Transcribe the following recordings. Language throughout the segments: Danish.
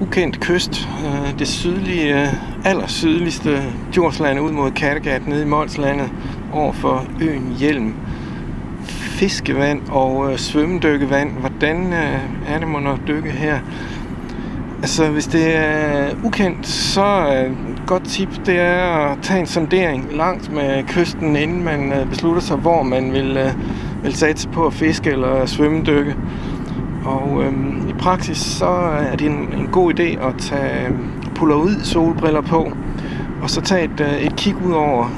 ukendt kyst. Det sydlige, allersydligste Djursland ud mod Kattegat nede i Molslandet over for øen Hjelm. Fiskevand og svømmedykkevand. Hvordan er det mon at dykke her? Altså, hvis det er ukendt, så er et godt tip, det er at tage en sondering langt med kysten, inden man beslutter sig, hvor man vil satse på at fiske eller svømmedykke. Og i praksis, så er det en god idé at tage polaroid solbriller på, og så tage et kig ud over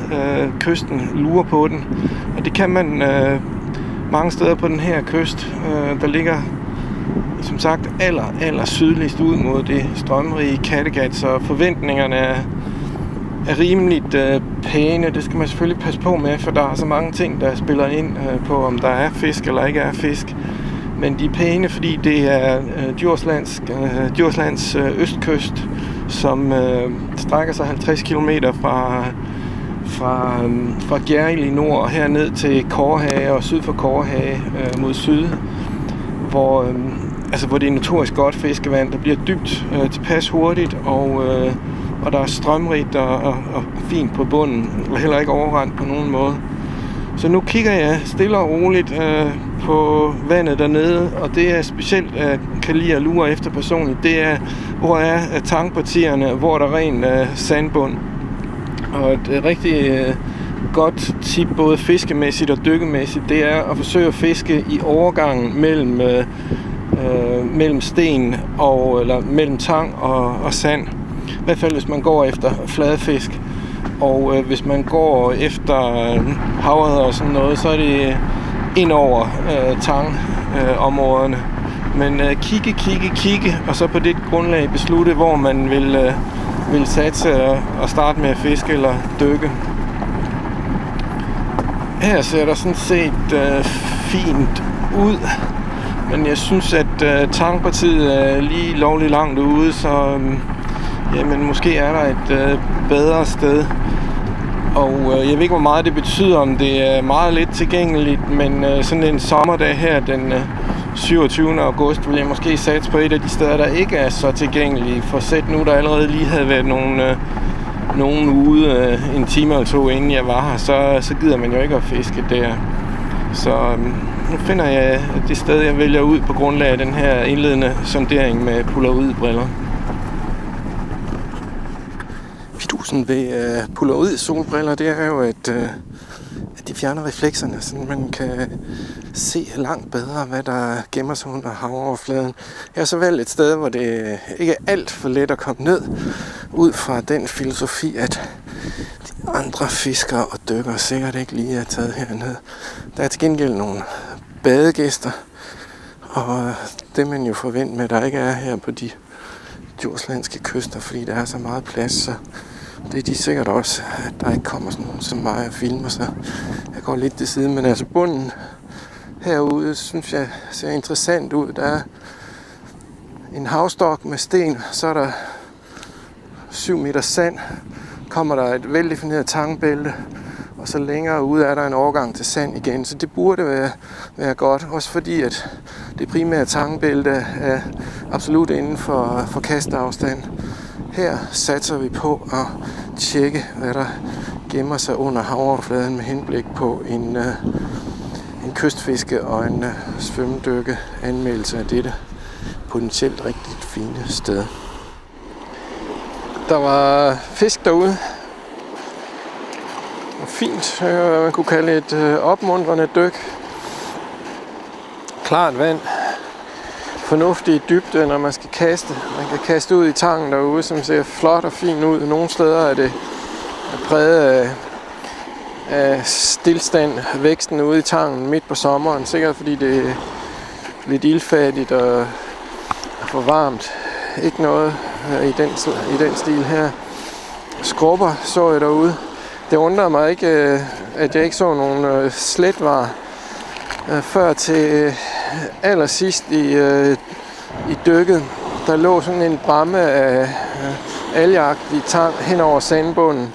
kysten, lure på den. Og det kan man mange steder på den her kyst, der ligger som sagt aller sydligst ud mod det strømrige Kattegat, så forventningerne er rimeligt pæne. Det skal man selvfølgelig passe på med, for der er så mange ting, der spiller ind på, om der er fisk eller ikke er fisk. Men de er pæne, fordi det er Djurslands østkyst, som strækker sig 50 km fra Gjerrild i nord og herned til Kobberhage og syd for Kobberhage mod syd, hvor det er notorisk godt fiskevand. Der bliver dybt tilpas hurtigt, og der er strømrigt og fint på bunden, og heller ikke overrendt på nogen måde. Så nu kigger jeg stille og roligt på vandet dernede, og det er specielt, jeg kan lide at lure efter personligt, det er, hvor er tankpartierne, hvor der er ren sandbund. Og et rigtig godt tip, både fiskemæssigt og dykkemæssigt, det er at forsøge at fiske i overgangen mellem sten eller mellem tang og sand. I hvert fald hvis man går efter fladfisk. Og hvis man går efter havret og sådan noget, så er det ind over tangområderne. Men kigge, og så på det grundlag beslutte, hvor man vil satse og starte med at fiske eller dykke. Her ser der sådan set fint ud, men jeg synes, at tangpartiet er lige lovligt langt ude, så jamen, måske er der et bedre sted. Og jeg ved ikke, hvor meget det betyder, om det er meget lidt tilgængeligt, men sådan en sommerdag her den 27. august vil jeg måske satse på et af de steder, der ikke er så tilgængelige. For sæt nu, der allerede lige havde været nogen ude en time eller to, inden jeg var her, så gider man jo ikke at fiske der. Så nu finder jeg det sted, jeg vælger ud på grundlag af den her indledende sondering med polaroidbriller. Fidusen ved polaroid solbriller, det er jo, at de fjerner reflekserne, så man kan se langt bedre, hvad der gemmer sig under havoverfladen. Jeg har så valgt et sted, hvor det ikke er alt for let at komme ned, ud fra den filosofi, at de andre fiskere og dykkere sikkert ikke lige er taget herned. Der er til gengæld nogle badegæster, og det man jo forventer med, der ikke er her på de djurslandske kyster, fordi der er så meget plads, så det er de sikkert også, at der ikke kommer sådan nogen som mig og filmer, så jeg går lidt til siden. Men altså bunden herude, synes jeg ser interessant ud. Der er en havstok med sten, så er der 7 meter sand, kommer der et veldefineret tangbælte, og så længere ude er der en overgang til sand igen, så det burde være godt, også fordi at det primære tangbælte er absolut inden for kasteafstand. Her satser vi på at tjekke, hvad der gemmer sig under havoverfladen med henblik på en kystfiske og en svømmedykke anmeldelse af dette potentielt rigtig fine sted. Der var fisk derude. Fint, man kunne kalde et opmuntrende dyk. Klart vand. Fornuftig dybde, når man skal kaste. Man kan kaste ud i tangen derude, som ser flot og fint ud. Nogle steder er det præget af stilstand, væksten ude i tangen midt på sommeren. Sikkert fordi det er lidt ildfattigt og for varmt. Ikke noget i den stil her. Skrubber så jeg derude. Det undrer mig ikke, at jeg ikke så nogen sletvarer før til allersidst i dykket. Der lå sådan en bramme af algeagtig tang hen over sandbunden,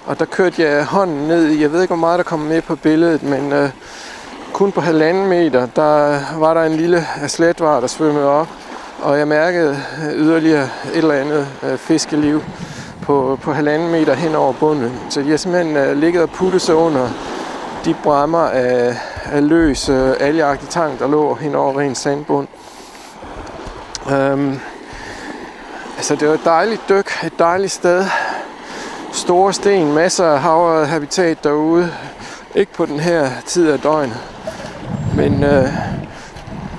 og der kørte jeg hånden ned i. Jeg ved ikke, hvor meget der kom med på billedet, men kun på 1,5 meter, der var der en lille sletvar, der svømmede op. Og jeg mærkede yderligere et eller andet fiskeliv på 1,5 meter hen over bunden. Så de har simpelthen ligget og puttet sig under de bræmmer af løs algeagtig tang, der lå hen over ren sandbund. Altså det var et dejligt dyk, et dejligt sted. Store sten, masser af havhabitat derude. Ikke på den her tid af døgnet, men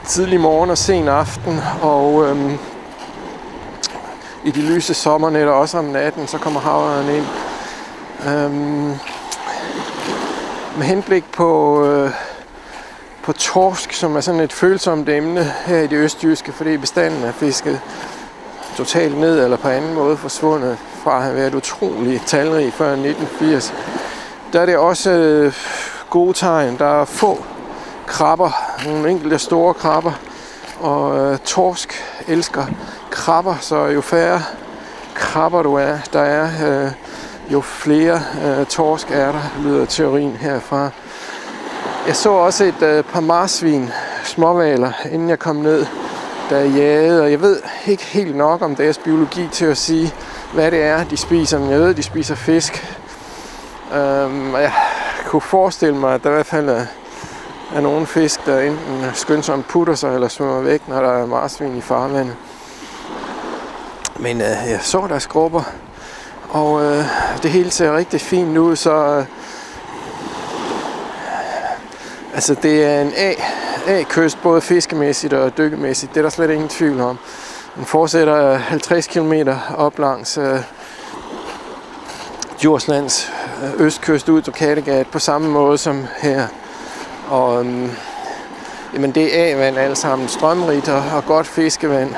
tidlig morgen og sen aften, og i de lyse sommernætter også om natten, så kommer havørnen ind. Med henblik på torsk, som er sådan et følsomt emne her i det østjyske, fordi bestanden er fisket totalt ned eller på anden måde forsvundet fra at have været utrolig talrig før 1980. Der er det også gode tegn. Der er få krabber, nogle enkelte store krabber, og torsk elsker krabber, så jo færre krabber der er, jo flere torsk er der, lyder teorien herfra. Jeg så også et par marsvin, småhvaler, inden jeg kom ned, der jagede, og jeg ved ikke helt nok om deres biologi til at sige, hvad det er, de spiser, men jeg ved, de spiser fisk. Jeg kunne forestille mig, at der i hvert fald er nogle fisk, der enten skynsomt putter sig eller svømmer væk, når der er marsvin i farvandet. Men jeg så deres grupper, og det hele ser rigtig fint ud, så altså det er en A-kyst, både fiskemæssigt og dykkemæssigt, det er der slet ingen tvivl om. Den fortsætter 50 km op langs Djurslands østkyst ud til Kattegat på samme måde som her. Og jamen det er A-vand alt sammen, strømrigt og godt fiskevand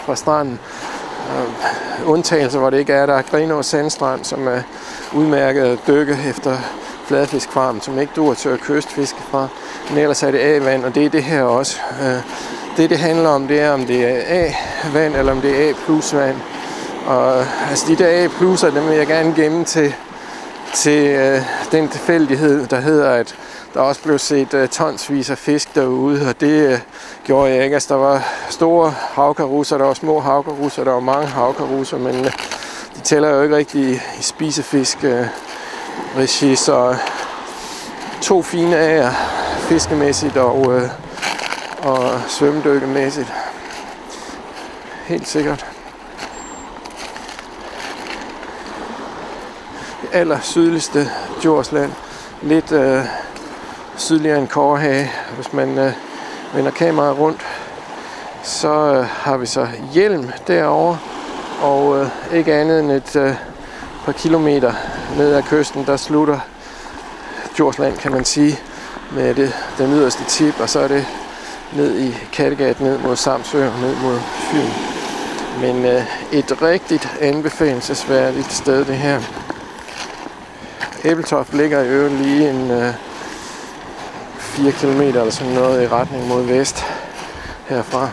fra stranden. Undtagelser, hvor det ikke er, der er Grenaa Sandstrand, som er udmærket at dykke efter fladfiskfarm, som ikke duer til at kystfiske fra. Men ellers er det A-vand, og det er det her også. Det handler om, det er, om det er A-vand eller om det er A+-vand. Og altså de der A+'er, dem vil jeg gerne gemme til den tilfældighed, der hedder, at der også blev set tonsvis af fisk derude, og det gjorde jeg ikke. Altså, der var store havkarusser, der var små havkarusser, der var mange havkarusser, men de tæller jo ikke rigtig i spisefisk-regi, så 2 fine ager fiskemæssigt og svømmedykkemæssigt. Helt sikkert. Det aller sydligste Djursland, lidt sydligere end Kobberhage. Hvis man vender kameraet rundt, så har vi så Hjelm derovre, og ikke andet end et par kilometer ned ad kysten, der slutter Djursland, kan man sige, med den yderste tip, og så er det ned i Kattegat, ned mod Samsø og ned mod Fyn. Men et rigtigt anbefalelsesværdigt sted, det her. Æbeltoft ligger i øvrigt lige en 4 kilometer eller sådan noget i retning mod vest herfra.